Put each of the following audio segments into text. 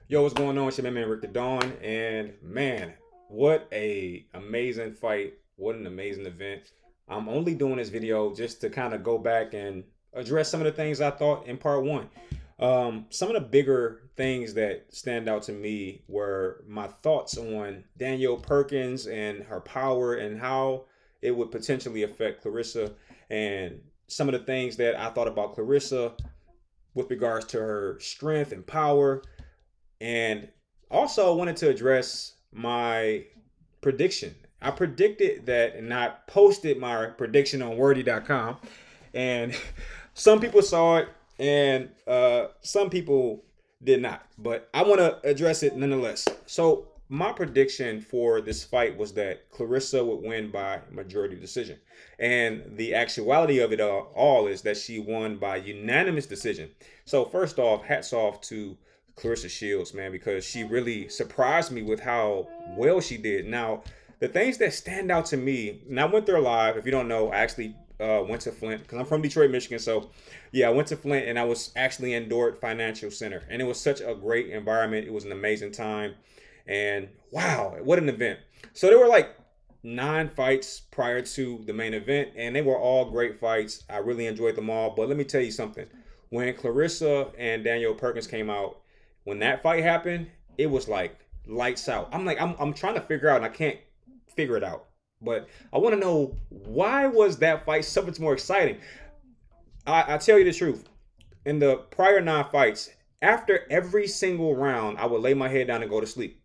Yo, what's going on? It's your man Rick the Dawn, and man, what a amazing fight! What an amazing event! I'm only doing this video just to kind of go back and address some of the things I thought in part one. Some of the bigger things that stand out to me were my thoughts on Danielle Perkins and her power and how it would potentially affect Claressa, and some of the things that I thought about Claressa with regards to her strength and power, and also, I wanted to address my prediction. I predicted that, and I posted my prediction on wordy.com. And some people saw it, and some people did not. But I want to address it nonetheless. So, my prediction for this fight was that Claressa would win by majority decision. And the actuality of it all is that she won by unanimous decision. So, first off, hats off to Claressa Shields, man, because she really surprised me with how well she did. Now, the things that stand out to me, and I went there live. If you don't know, I actually went to Flint because I'm from Detroit, Michigan. So, yeah, I went to Flint and I was actually in Dordt Financial Center. And it was such a great environment. It was an amazing time. And wow, what an event. So, there were like 9 fights prior to the main event, and they were all great fights. I really enjoyed them all. But let me tell you something. When Claressa and Danielle Perkins came out, when that fight happened, it was like lights out. I'm trying to figure out, and I can't figure it out. But I want to know, why was that fight so much more exciting? I tell you the truth. In the prior 9 fights, after every single round, I would lay my head down and go to sleep.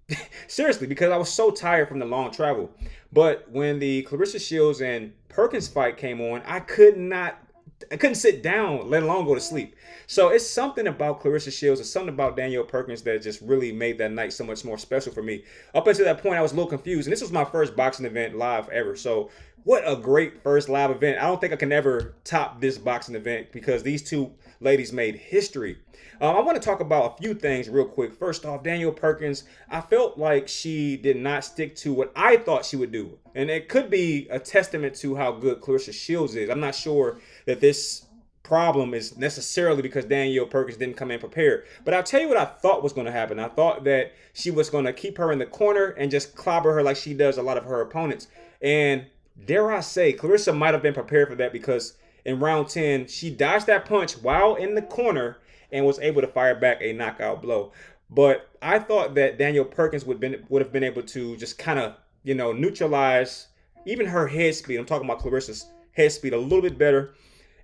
Seriously, because I was so tired from the long travel. But when the Claressa Shields and Perkins fight came on, I couldn't sit down, let alone go to sleep. So it's something about Claressa Shields, it's something about Danielle Perkins that just really made that night so much more special for me. Up until that point, I was a little confused, and this was my first boxing event live ever. So what a great first live event. I don't think I can ever top this boxing event because these two ladies made history. I want to talk about a few things real quick. First off, Danielle Perkins, I felt like she did not stick to what I thought she would do. And it could be a testament to how good Claressa Shields is. I'm not sure that this problem is necessarily because Danielle Perkins didn't come in prepared. But I'll tell you what I thought was going to happen. I thought that she was going to keep her in the corner and just clobber her like she does a lot of her opponents. And dare I say, Claressa might have been prepared for that because in round 10, she dodged that punch while in the corner and was able to fire back a knockout blow. But I thought that Danielle Perkins would have been able to just kind of, neutralize even her head speed. I'm talking about Claressa's head speed a little bit better,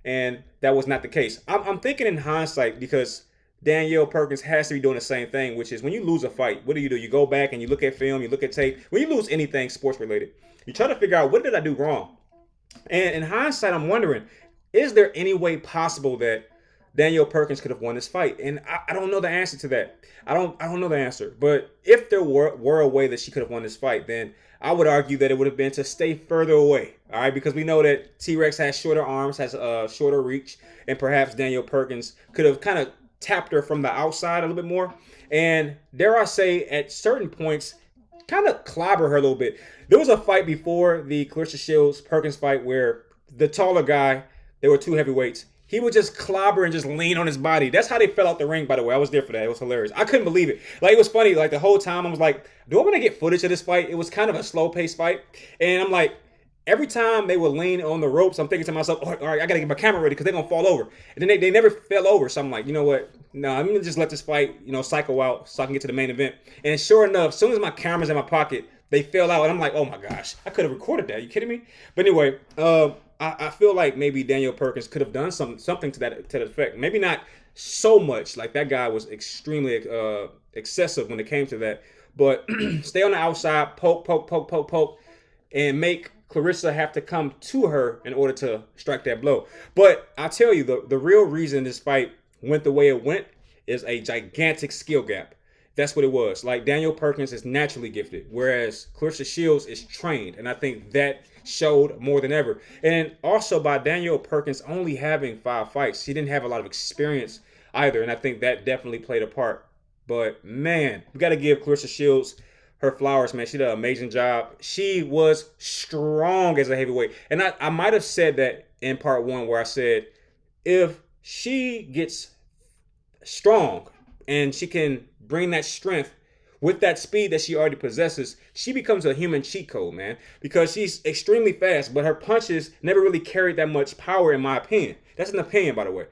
and that was not the case. I'm thinking in hindsight because Danielle Perkins has to be doing the same thing, which is when you lose a fight, what do? You go back and you look at film, you look at tape. When you lose anything sports related, you try to figure out, what did I do wrong? And in hindsight, I'm wondering, is there any way possible that Danielle Perkins could have won this fight? And I don't know the answer to that. I don't know the answer. But if there were a way that she could have won this fight, then I would argue that it would have been to stay further away. All right, because we know that T-Rex has shorter arms, has a shorter reach, and perhaps Danielle Perkins could have kind of tapped her from the outside a little bit more. And dare I say, at certain points, kind of clobber her a little bit. There was a fight before the Claressa Shields Perkins fight where the taller guy, there were 2 heavyweights, he would just clobber and just lean on his body. That's how they fell out the ring, by the way. I was there for that. It was hilarious. I couldn't believe it. Like, it was funny. Like, the whole time I was like, do I want to get footage of this fight? It was kind of a slow-paced fight. And I'm like, every time they would lean on the ropes, I'm thinking to myself, all right, I got to get my camera ready because they're going to fall over. And then they never fell over. So I'm like, you know what? No, I'm going to just let this fight, cycle out so I can get to the main event. And sure enough, as soon as my camera's in my pocket, they fell out. And I'm like, oh, my gosh. I could have recorded that. Are you kidding me? But anyway, I feel like maybe Danielle Perkins could have done something to that effect. Maybe not so much. Like, that guy was extremely excessive when it came to that. But stay on the outside, poke, and make Claressa have to come to her in order to strike that blow. But I tell you, the real reason this fight went the way it went is a gigantic skill gap. That's what it was. Like, Danielle Perkins is naturally gifted, whereas Claressa Shields is trained. And I think that showed more than ever. And also, by Danielle Perkins only having 5 fights, she didn't have a lot of experience either. And I think that definitely played a part. But, man, we got to give Claressa Shields her flowers, man. She did an amazing job. She was strong as a heavyweight. And I might have said that in part 1 where I said, if she gets strong and she can bring that strength with that speed that she already possesses, she becomes a human cheat code, man, because she's extremely fast, but her punches never really carried that much power, in my opinion. That's an opinion, by the way.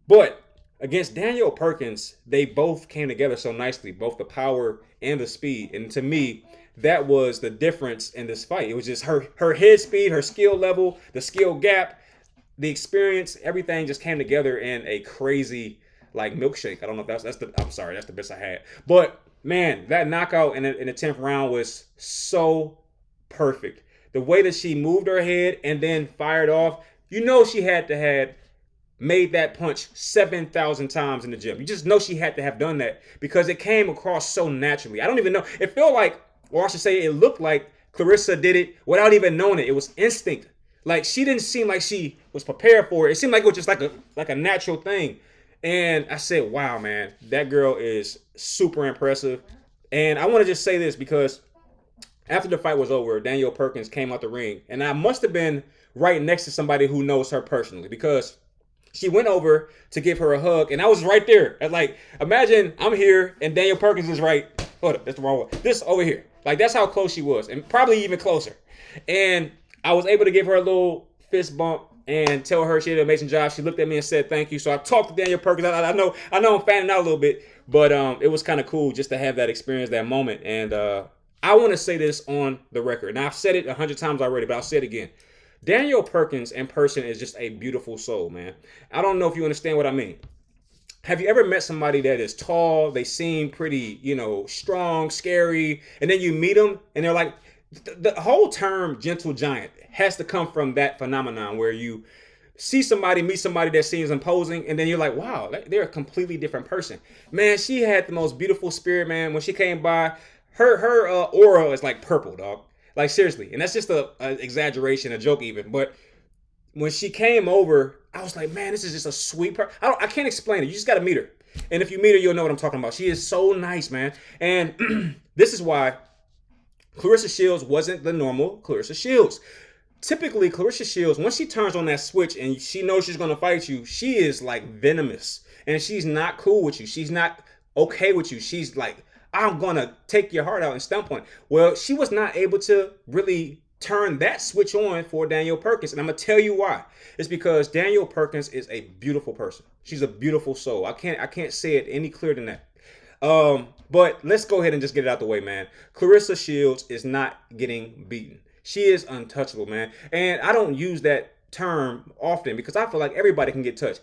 But against Danielle Perkins, they both came together so nicely, both the power and the speed. And to me, that was the difference in this fight. It was just her head speed, her skill level, the skill gap, the experience, everything just came together in a crazy like milkshake. I don't know if that's the best I had. But man, that knockout in the 10th round was so perfect. The way that she moved her head and then fired off, you know she had to have made that punch 7,000 times in the gym. You just know she had to have done that because it came across so naturally. I don't even know. It felt like, or I should say it looked like Claressa did it without even knowing it. It was instinct. Like she didn't seem like she was prepared for it. It seemed like it was just like a natural thing. And I said, wow, man, that girl is super impressive. And I want to just say this because after the fight was over, Danielle Perkins came out the ring. And I must have been right next to somebody who knows her personally because she went over to give her a hug. And I was right there. And like, imagine I'm here and Danielle Perkins is right. Hold up, that's the wrong one. This over here. Like, that's how close she was. And probably even closer. And I was able to give her a little fist bump and tell her she did an amazing job. She looked at me and said thank you. So I talked to Danielle Perkins. I know I'm fanning out a little bit, but it was kind of cool just to have that experience, that moment. And I want to say this on the record. Now, I've said it 100 times already, but I'll say it again. Danielle Perkins in person is just a beautiful soul, man. I don't know if you understand what I mean. Have you ever met somebody that is tall, they seem pretty, strong, scary, and then you meet them and they're like, the whole term gentle giant has to come from that phenomenon where you meet somebody that seems imposing, and then you're like, wow, they're a completely different person. Man, she had the most beautiful spirit, man. When she came by, her aura is like purple, dog. Like, seriously. And that's just a exaggeration, a joke even. But when she came over, I was like, man, this is just a sweet person. I can't explain it. You just got to meet her. And if you meet her, you'll know what I'm talking about. She is so nice, man. And this is why Claressa Shields wasn't the normal Claressa Shields. Typically, Claressa Shields, once she turns on that switch and she knows she's going to fight you, she is like venomous. And she's not cool with you. She's not okay with you. She's like, I'm going to take your heart out and stomp on it. Well, she was not able to really turn that switch on for Danielle Perkins. And I'm going to tell you why. It's because Danielle Perkins is a beautiful person. She's a beautiful soul. I can't say it any clearer than that. But let's go ahead and just get it out the way, man. Claressa Shields is not getting beaten. She is untouchable, man. And I don't use that term often because I feel like everybody can get touched.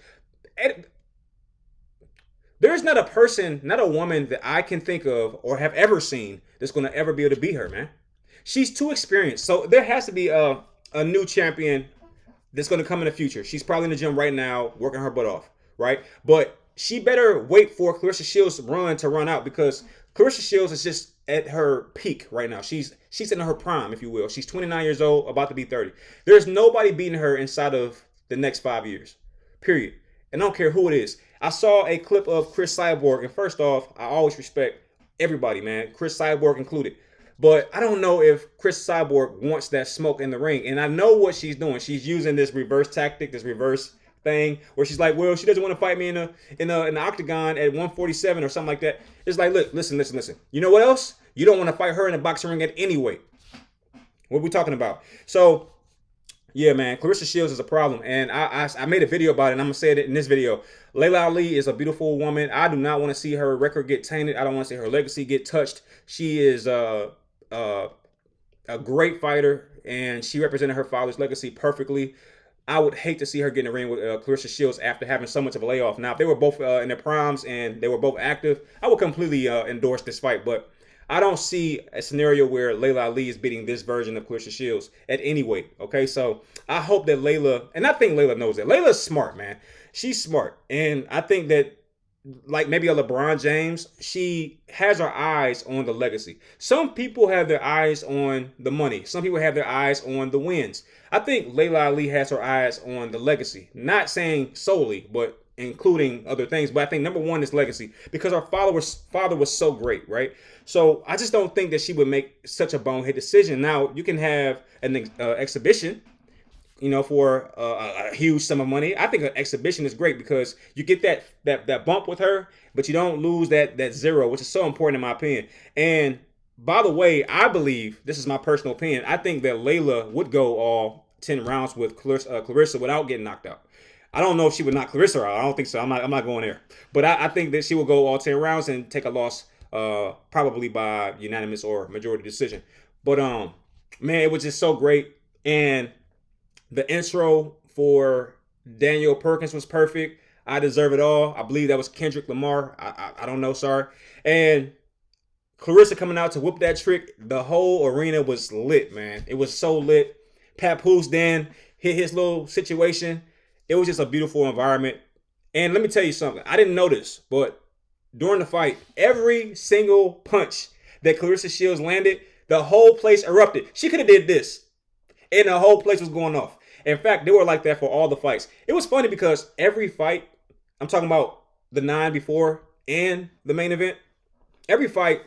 There's not a person, not a woman that I can think of or have ever seen that's going to ever be able to beat her, man. She's too experienced. So there has to be a new champion that's going to come in the future. She's probably in the gym right now working her butt off, right? But she better wait for Claressa Shields' run to run out because Claressa Shields is just at her peak right now. She's in her prime, if you will. She's 29 years old, about to be 30. There's nobody beating her inside of the next 5 years, period. And I don't care who it is. I saw a clip of Chris Cyborg, and first off, I always respect everybody, man, Chris Cyborg included. But I don't know if Chris Cyborg wants that smoke in the ring. And I know what she's doing. She's using this reverse tactic, this reverse thing, where she's like, well, she doesn't want to fight me in the octagon at 147 or something like that. It's like, look, listen. You know what else? You don't want to fight her in the boxing ring at any weight. What are we talking about? So, yeah, man, Claressa Shields is a problem. And I made a video about it, and I'm going to say it in this video. Laila Ali is a beautiful woman. I do not want to see her record get tainted. I don't want to see her legacy get touched. She is a great fighter, and she represented her father's legacy perfectly. I would hate to see her get in the ring with Claressa Shields after having so much of a layoff. Now, if they were both in their primes and they were both active, I would completely endorse this fight. But I don't see a scenario where Laila Ali is beating this version of Claressa Shields at any weight. Okay, so I hope that Laila, and I think Laila knows that. Laila's smart, man. She's smart. And I think that, like maybe a LeBron James, she has her eyes on the legacy. Some people have their eyes on the money. Some people have their eyes on the wins. I think Laila Ali has her eyes on the legacy. Not saying solely, but including other things. But I think number one is legacy because her father was so great, right? So I just don't think that she would make such a bonehead decision. Now, you can have an exhibition for a huge sum of money. I think an exhibition is great because you get that bump with her, but you don't lose that zero, which is so important in my opinion. And by the way, I believe, this is my personal opinion, I think that Laila would go all 10 rounds with Claressa without getting knocked out. I don't know if she would knock Claressa out. I don't think so. I'm not going there. But I think that she will go all 10 rounds and take a loss probably by unanimous or majority decision. But man, it was just so great. And the intro for Danielle Perkins was perfect. I deserve it all. I believe that was Kendrick Lamar. I don't know, sorry. And Claressa coming out to whoop that trick. The whole arena was lit, man. It was so lit. Papoose then hit his little situation. It was just a beautiful environment. And let me tell you something. I didn't know this, but during the fight, every single punch that Claressa Shields landed, the whole place erupted. She could have did this, and the whole place was going off. In fact, they were like that for all the fights. It was funny because every fight, I'm talking about the 9 before and the main event, every fight,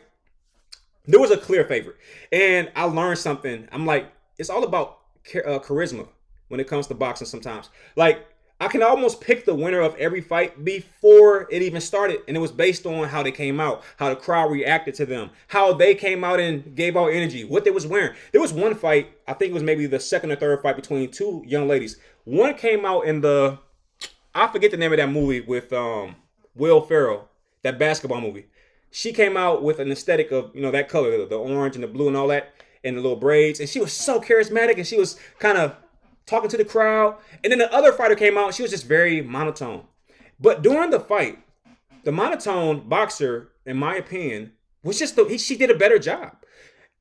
there was a clear favorite. And I learned something. I'm like, it's all about charisma when it comes to boxing sometimes. Like, I can almost pick the winner of every fight before it even started. And it was based on how they came out, how the crowd reacted to them, how they came out and gave out energy, what they was wearing. There was one fight, I think it was maybe the second or third fight between two young ladies. One came out in I forget the name of that movie with Will Ferrell, that basketball movie. She came out with an aesthetic of, that color, the orange and the blue and all that, and the little braids. And she was so charismatic, and she was kind of talking to the crowd. And then the other fighter came out. She was just very monotone. But during the fight, the monotone boxer, in my opinion, was just she did a better job.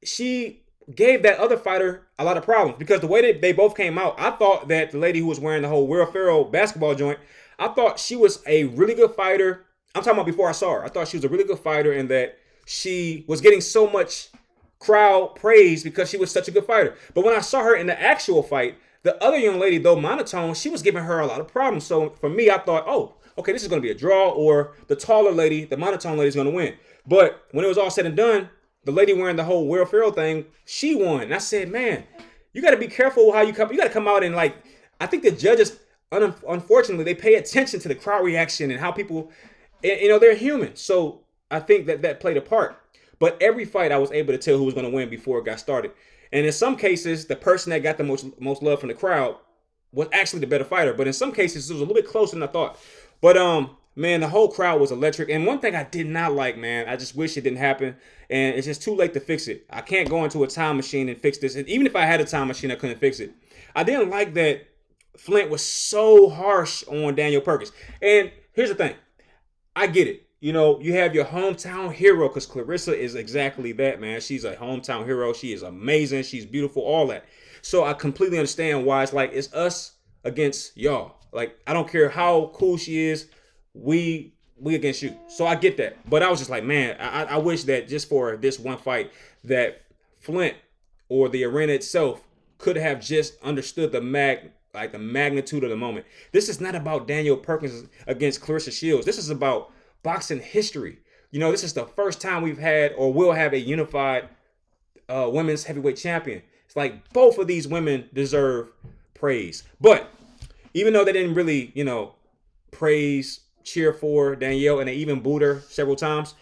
She gave that other fighter a lot of problems because the way that they both came out, I thought that the lady who was wearing the whole Will Ferrell basketball joint, I thought she was a really good fighter. I'm talking about before I saw her. I thought she was a really good fighter and that she was getting so much crowd praise because she was such a good fighter. But when I saw her in the actual fight, the other young lady, though monotone, she was giving her a lot of problems. So for me, I thought, oh, okay, this is going to be a draw, or the taller lady, the monotone lady, is going to win. But when it was all said and done, the lady wearing the whole Will Ferrell thing, she won. And I said, man, you got to be careful how you come. You got to come out and I think the judges, unfortunately, they pay attention to the crowd reaction and how people, they're human. So I think that played a part. But every fight, I was able to tell who was going to win before it got started. And in some cases, the person that got the most love from the crowd was actually the better fighter. But in some cases, it was a little bit closer than I thought. But man, the whole crowd was electric. And one thing I did not like, man, I just wish it didn't happen. And it's just too late to fix it. I can't go into a time machine and fix this. And even if I had a time machine, I couldn't fix it. I didn't like that Flint was so harsh on Danielle Perkins. And here's the thing. I get it. You have your hometown hero, because Claressa is exactly that, man. She's a hometown hero. She is amazing. She's beautiful, all that. So I completely understand why it's us against y'all. I don't care how cool she is. We against you. So I get that. But I was just like, man, I wish that just for this one fight that Flint or the arena itself could have just understood the magnitude of the moment. This is not about Danielle Perkins against Claressa Shields. This is about boxing history. This is the first time we've had or will have a unified women's heavyweight champion. It's like both of these women deserve praise. But even though they didn't really, cheer for Danielle, and they even booed her several times,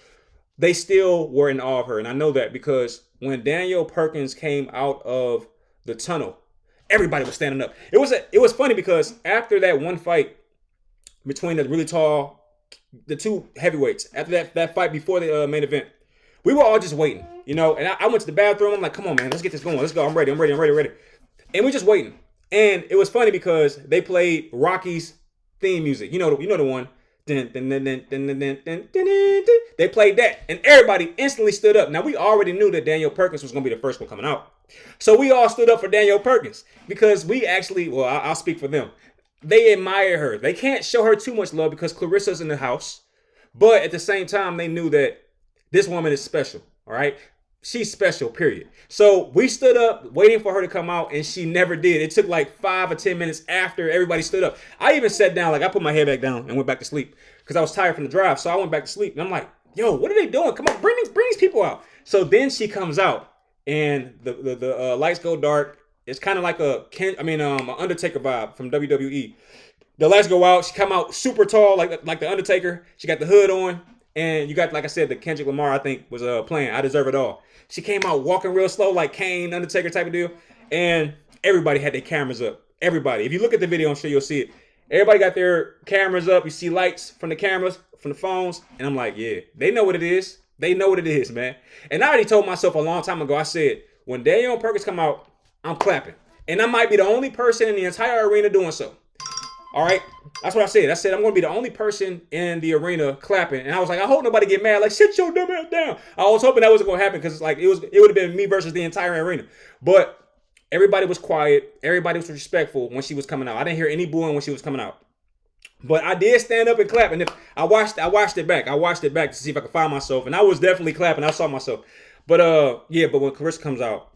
they still were in awe of her. And I know that because when Danielle Perkins came out of the tunnel, everybody was standing up. It was funny because after that one fight between the two heavyweights, after that fight before the main event, we were all just waiting, and I went to the bathroom. I'm like, come on, man, let's get this going. Let's go. I'm ready. And we're just waiting. And it was funny because they played Rocky's theme music. You know the one. They played that, and everybody instantly stood up. Now, we already knew that Danielle Perkins was going to be the first one coming out. So we all stood up for Danielle Perkins because we actually, I'll speak for them. They admire her. They can't show her too much love because Claressa's in the house. But at the same time, they knew that this woman is special, all right? She's special, period. So we stood up waiting for her to come out, and she never did. It took 5 or 10 minutes after everybody stood up. I even sat down, I put my head back down and went back to sleep because I was tired from the drive. So I went back to sleep, and I'm like, yo, what are they doing? Come on, bring these people out. So then she comes out, and the lights go dark. It's kind of like a Undertaker vibe from WWE. The lights go out. She come out super tall, like the Undertaker. She got the hood on, and you got, like I said, the Kendrick Lamar, I think, was playing I Deserve It All. She came out walking real slow, like Kane, Undertaker type of deal, and everybody had their cameras up. Everybody. If you look at the video, I'm sure you'll see it. Everybody got their cameras up. You see lights from the cameras, from the phones, and I'm like, yeah, they know what it is. They know what it is, man. And I already told myself a long time ago, I said, when Danielle Perkins come out, I'm clapping. And I might be the only person in the entire arena doing so. All right? That's what I said. I said I'm going to be the only person in the arena clapping. And I was like, I hope nobody get mad. Like, sit your dumb ass down. I was hoping that wasn't going to happen because like it would have been me versus the entire arena. But everybody was quiet. Everybody was respectful when she was coming out. I didn't hear any booing when she was coming out. But I did stand up and clap. And if I watched it back. I watched it back to see if I could find myself. And I was definitely clapping. I saw myself. But but when Claressa comes out,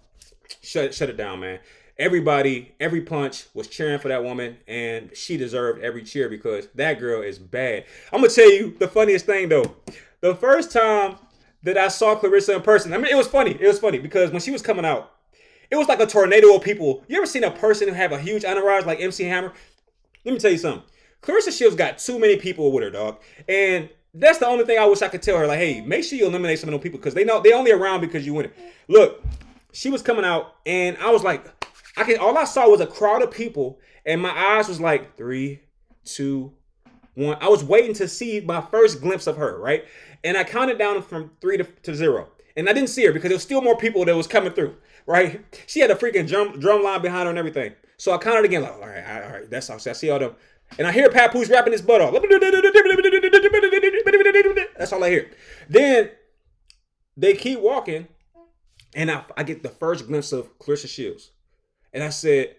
shut it down, man. Everybody, every punch was cheering for that woman, and she deserved every cheer because that girl is bad. I'm gonna tell you the funniest thing though. The first time that I saw Claressa in person, I mean, it was funny. It was funny because when she was coming out, it was like a tornado of people. You ever seen a person who have a huge entourage like MC Hammer? Let me tell you something. Claressa Shields got too many people with her, dog, and that's the only thing I wish I could tell her. Like, hey, make sure you eliminate some of those people because they know they only around because you win it. Look, she was coming out, and I was like. All I saw was a crowd of people, and my eyes was like 3, 2, 1. I was waiting to see my first glimpse of her, right? And I counted down from 3 to 0. And I didn't see her because there was still more people that was coming through, right? She had a freaking drum line behind her and everything. So I counted again, like, all right, that's all. So I see all them. And I hear Papoose rapping his butt off. That's all I hear. Then they keep walking, and I get the first glimpse of Claressa Shields. And I said,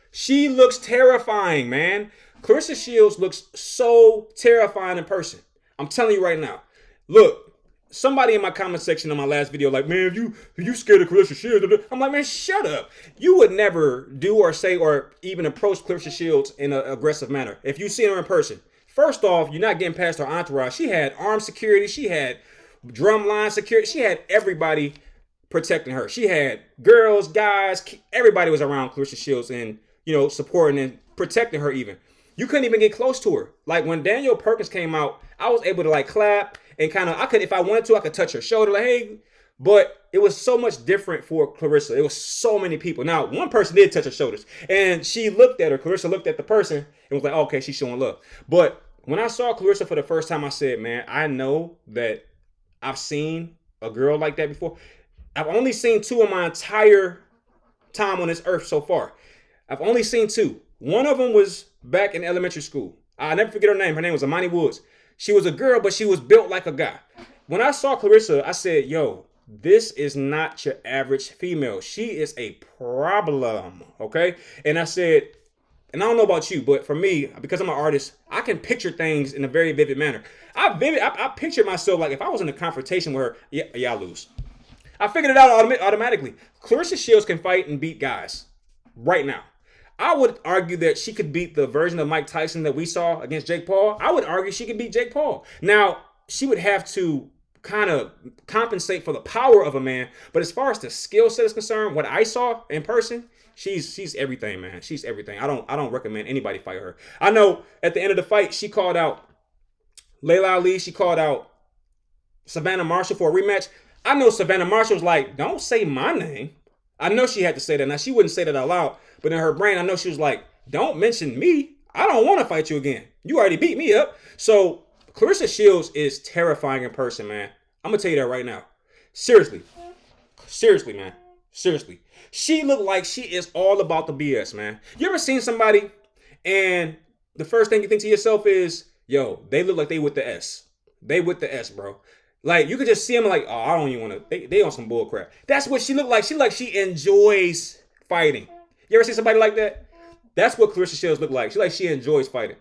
she looks terrifying, man. Claressa Shields looks so terrifying in person. I'm telling you right now. Look, somebody in my comment section on my last video, like, man, you scared of Claressa Shields? I'm like, man, shut up. You would never do or say or even approach Claressa Shields in an aggressive manner. If you see her in person, first off, you're not getting past her entourage. She had armed security. She had drumline security. She had everybody protecting her. She had girls, guys, everybody was around Claressa Shields and, supporting and protecting her even. You couldn't even get close to her. Like when Danielle Perkins came out, I was able to like clap and kind of, if I wanted to, I could touch her shoulder like, hey, but it was so much different for Claressa. It was so many people. Now, one person did touch her shoulders and she looked at her. Claressa looked at the person and was like, oh, okay, she's showing love. But when I saw Claressa for the first time, I said, man, I know that I've seen a girl like that before. I've only seen 2 in my entire time on this earth so far. I've only seen 2. One of them was back in elementary school. I'll never forget her name. Her name was Amani Woods. She was a girl, but she was built like a guy. When I saw Claressa, I said, yo, this is not your average female. She is a problem, okay? And I said, and I don't know about you, but for me, because I'm an artist, I can picture things in a very vivid manner. I pictured myself like if I was in a confrontation with her, yeah, I lose. I figured it out automatically. Claressa Shields can fight and beat guys right now. I would argue that she could beat the version of Mike Tyson that we saw against Jake Paul. I would argue she could beat Jake Paul. Now, she would have to kind of compensate for the power of a man. But as far as the skill set is concerned, what I saw in person, she's everything, man. She's everything. I don't recommend anybody fight her. I know at the end of the fight, she called out Laila Ali. She called out Savannah Marshall for a rematch. I know Savannah Marshall was like, don't say my name. I know she had to say that. Now, she wouldn't say that out loud, but in her brain, I know she was like, don't mention me. I don't want to fight you again. You already beat me up. So, Claressa Shields is terrifying in person, man. I'm going to tell you that right now. Seriously, man. Seriously. She looked like she is all about the BS, man. You ever seen somebody and the first thing you think to yourself is, yo, they look like they with the S. They with the S, bro. Like, you could just see them like, oh, I don't even want to. They on some bull crap. That's what she looked like. She looked like she enjoys fighting. You ever see somebody like that? That's what Claressa Shields look like. She enjoys fighting.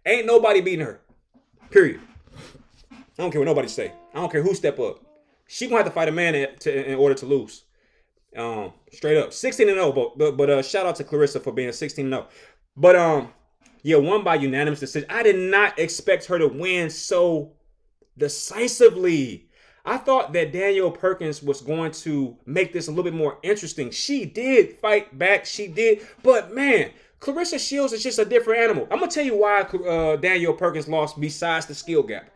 Ain't nobody beating her. Period. I don't care what nobody say. I don't care who step up. She gonna have to fight a man in order to lose. Straight up. 16-0. But shout out to Claressa for being 16-0. But yeah, won by unanimous decision. I did not expect her to win so decisively. I thought that Danielle Perkins was going to make this a little bit more interesting. She did fight back. She did. But, man, Claressa Shields is just a different animal. I'm going to tell you why Danielle Perkins lost besides the skill gap.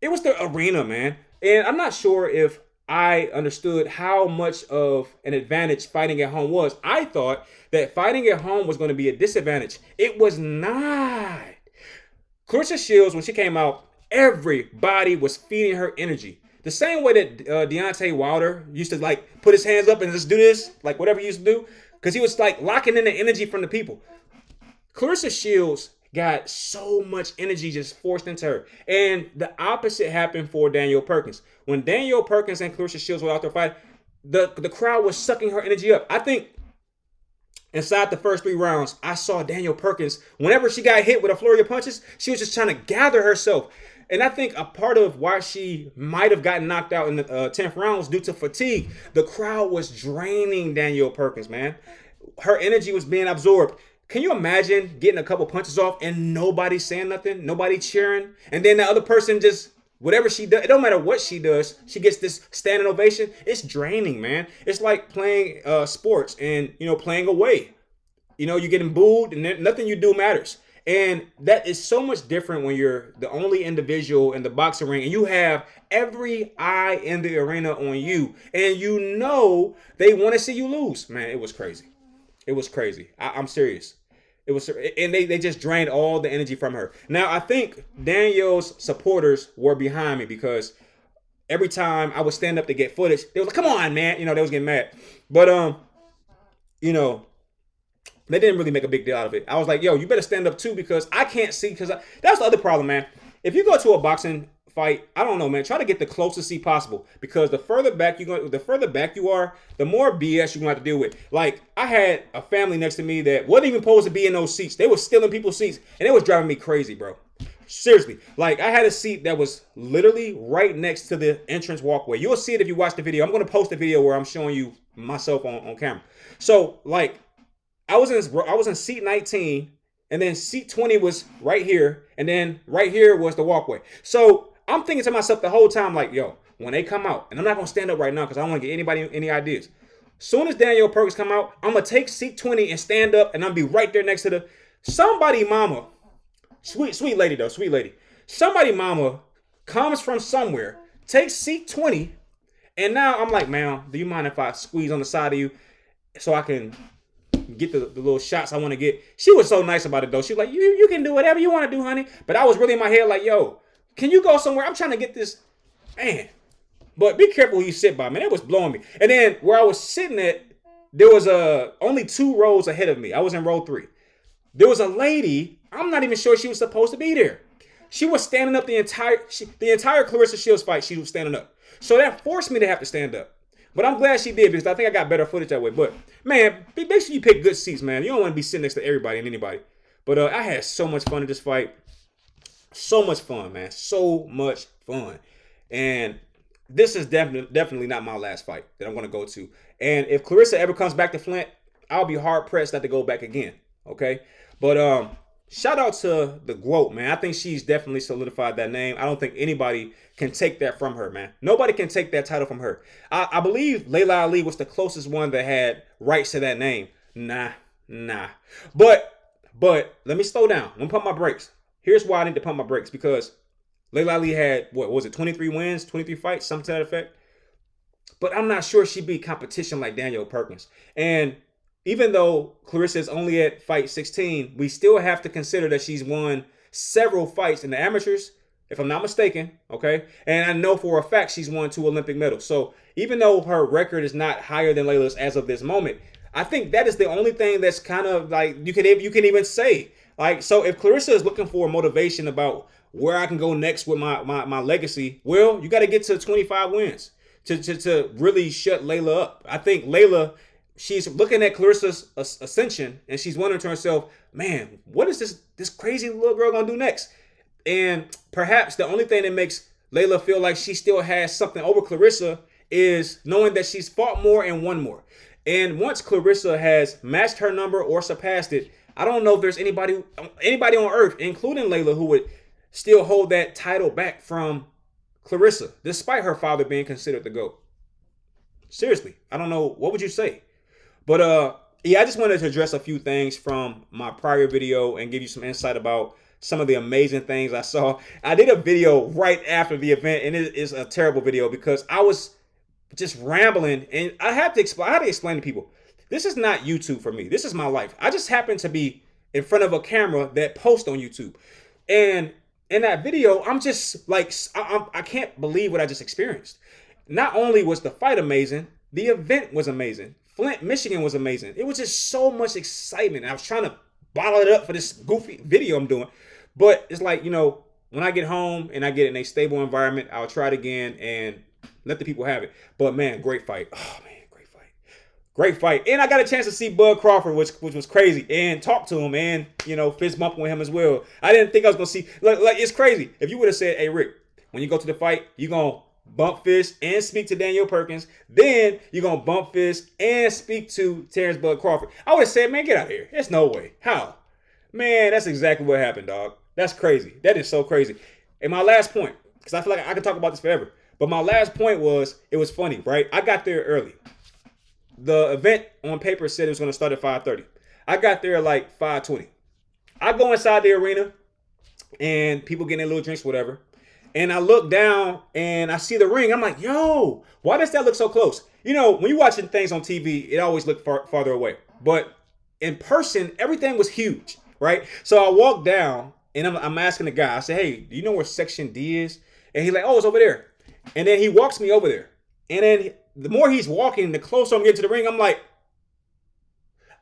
It was the arena, man. And I'm not sure if I understood how much of an advantage fighting at home was. I thought that fighting at home was going to be a disadvantage. It was not. Claressa Shields, when she came out, everybody was feeding her energy. The same way that Deontay Wilder used to like put his hands up and just do this, like whatever he used to do, because he was like locking in the energy from the people. Claressa Shields got so much energy just forced into her. And the opposite happened for Danielle Perkins. When Danielle Perkins and Claressa Shields were out there fighting, the crowd was sucking her energy up. I think inside the first 3 rounds, I saw Danielle Perkins, whenever she got hit with a flurry of punches, she was just trying to gather herself. And I think a part of why she might have gotten knocked out in the 10th round was due to fatigue. The crowd was draining Danielle Perkins, man. Her energy was being absorbed. Can you imagine getting a couple punches off and nobody saying nothing, nobody cheering, and then the other person just, whatever she does, it don't matter what she does, she gets this standing ovation? It's draining, man. It's like playing sports and, playing away. You're getting booed and nothing you do matters. And that is so much different when you're the only individual in the boxing ring and you have every eye in the arena on you and they want to see you lose. Man, it was crazy. It was crazy. I'm serious. It was, and they just drained all the energy from her. Now, I think Danielle's supporters were behind me because every time I would stand up to get footage, they was like, come on, man. They was getting mad. But, they didn't really make a big deal out of it. I was like, yo, you better stand up too because I can't see. Because that's the other problem, man. If you go to a boxing fight, I don't know, man. Try to get the closest seat possible because the further back you are, the more BS you're gonna have to deal with. Like, I had a family next to me that wasn't even supposed to be in those seats. They were stealing people's seats, and it was driving me crazy, bro. Seriously. Like, I had a seat that was literally right next to the entrance walkway. You'll see it if you watch the video. I'm gonna post a video where I'm showing you myself on camera. So, like, I was in seat 19, and then seat 20 was right here, and then right here was the walkway. So I'm thinking to myself the whole time, like, yo, when they come out, and I'm not gonna stand up right now because I don't want to get anybody any ideas. Soon as Danielle Perkins come out, I'm gonna take seat 20 and stand up, and I'm gonna be right there next to somebody mama, sweet lady though, sweet lady. Somebody mama comes from somewhere, takes seat 20, and now I'm like, man, do you mind if I squeeze on the side of you so I can get the little shots I want to get? She was so nice about it though. She was like, you can do whatever you want to do, honey. But I was really in my head like, yo, can you go somewhere? I'm trying to get this, man. But be careful who you sit by, man. It was blowing me. And then where I was sitting at, there was only 2 rows ahead of me. I was in row 3. There was a lady, I'm not even sure she was supposed to be there. She was standing up the entire Claressa Shields fight. She was standing up. So that forced me to have to stand up. But I'm glad she did because I think I got better footage that way. But, man, make sure you pick good seats, man. You don't want to be sitting next to everybody and anybody. But I had so much fun in this fight. So much fun, man. So much fun. And this is definitely not my last fight that I'm going to go to. And if Claressa ever comes back to Flint, I'll be hard-pressed not to go back again. Okay? But shout out to the GOAT, man. I think she's definitely solidified that name. I don't think anybody can take that from her, man. Nobody can take that title from her. I believe Laila Ali was the closest one that had rights to that name. Nah. But let me slow down. Let me pump my brakes. Here's why I need to pump my brakes. Because Laila Ali had, what was it, 23 wins, 23 fights, something to that effect. But I'm not sure she'd be competition like Danielle Perkins. And even though Claressa is only at fight 16, we still have to consider that she's won several fights in the amateurs, if I'm not mistaken, okay? And I know for a fact she's won 2 Olympic medals. So even though her record is not higher than Laila's as of this moment, I think that is the only thing that's kind of like you can even say. Like, so if Claressa is looking for motivation about where I can go next with my legacy, well, you got to get to 25 wins to really shut Laila up. I think Laila, she's looking at Claressa's ascension and she's wondering to herself, man, what is this crazy little girl gonna do next? And perhaps the only thing that makes Laila feel like she still has something over Claressa is knowing that she's fought more and won more. And once Claressa has matched her number or surpassed it, I don't know if there's anybody on earth, including Laila, who would still hold that title back from Claressa, despite her father being considered the GOAT. Seriously, I don't know. What would you say? But yeah, I just wanted to address a few things from my prior video and give you some insight about some of the amazing things I saw. I did a video right after the event, and it is a terrible video because I was just rambling, and I had to explain to people, this is not YouTube for me. This is my life. I just happen to be in front of a camera that posts on YouTube. And in that video, I'm just like, I can't believe what I just experienced. Not only was the fight amazing, the event was amazing. Flint, Michigan was amazing. It was just so much excitement. I was trying to bottle it up for this goofy video I'm doing. But it's like, you know, when I get home and I get in a stable environment, I'll try it again and let the people have it. But man, great fight. Oh man, great fight. Great fight. And I got a chance to see Bud Crawford, which was crazy, and talk to him and, you know, fist bumping with him as well. I didn't think I was going to see, like it's crazy. If you would have said, hey, Rick, when you go to the fight, you're going to bump fist and speak to Danielle Perkins, then you're going to bump fist and speak to Terrence Bud Crawford, I would have said, man, get out of here. There's no way. How? Man, that's exactly what happened, dog. That's crazy. That is so crazy. And my last point, because I feel like I could talk about this forever, but my last point was, it was funny, right? I got there early. The event on paper said it was going to start at 5:30. I got there at like 5:20. I go inside the arena, and people getting their little drinks, whatever. And I look down, and I see the ring. I'm like, yo, why does that look so close? You know, when you're watching things on TV, it always looked farther away. But in person, everything was huge, right? So I walk down, and I'm asking the guy. I say, hey, do you know where Section D is? And he's like, oh, it's over there. And then he walks me over there. And then the more he's walking, the closer I'm getting to the ring, I'm like,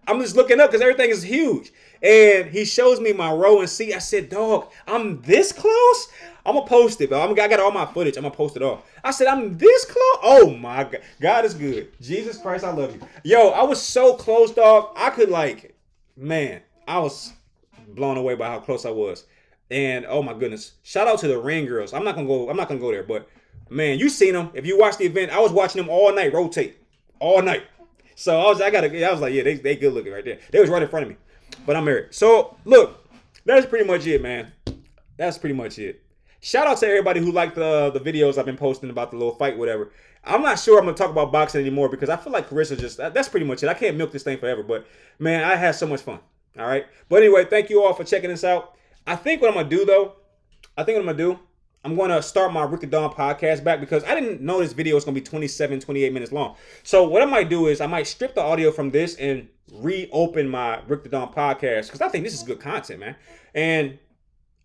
I'm just looking up because everything is huge. And he shows me my row and seat. I said, dog, I'm this close? I'm going to post it, bro. I got all my footage. I'm going to post it all. I said, I'm this close? Oh, my God. God is good. Jesus Christ, I love you. Yo, I was so close, dog. I could I was blown away by how close I was. And, oh, my goodness. Shout out to the ring girls. I'm not going to go there, but, man, you seen them. If you watch the event, I was watching them all night, rotate. All night. So I was like, yeah, they good looking right there. They was right in front of me. But I'm married. So, look, that's pretty much it, man. That's pretty much it. Shout out to everybody who liked the videos I've been posting about the little fight, whatever. I'm not sure I'm going to talk about boxing anymore because I feel like Claressa that's pretty much it. I can't milk this thing forever, but, man, I had so much fun. All right? But anyway, thank you all for checking this out. I think what I'm going to do, though, I'm going to start my Rick and Dawn podcast back because I didn't know this video was going to be 27, 28 minutes long. So what I might do is I might strip the audio from this and reopen my Rick and Dawn podcast because I think this is good content, man. And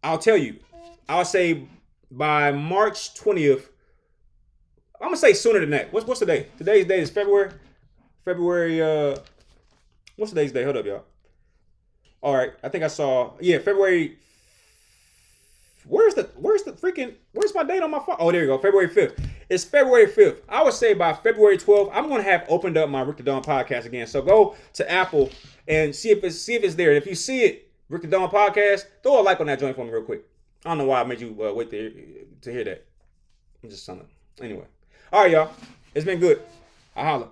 I'll tell you, I'll say by March 20th, I'm going to say sooner than that. What's the day? Today's date is February. What's today's day? Hold up, y'all. All right. I think I saw, February. Where's my date on my phone? Oh, there you go. February 5th. It's February 5th. I would say by February 12th, I'm going to have opened up my Rick and Dawn podcast again. So go to Apple and see if it's there. If you see it, Rick and Dawn podcast, throw a like on that joint for me real quick. I don't know why I made you wait to hear that. I'm just something. Anyway. All right, y'all. It's been good. I holla.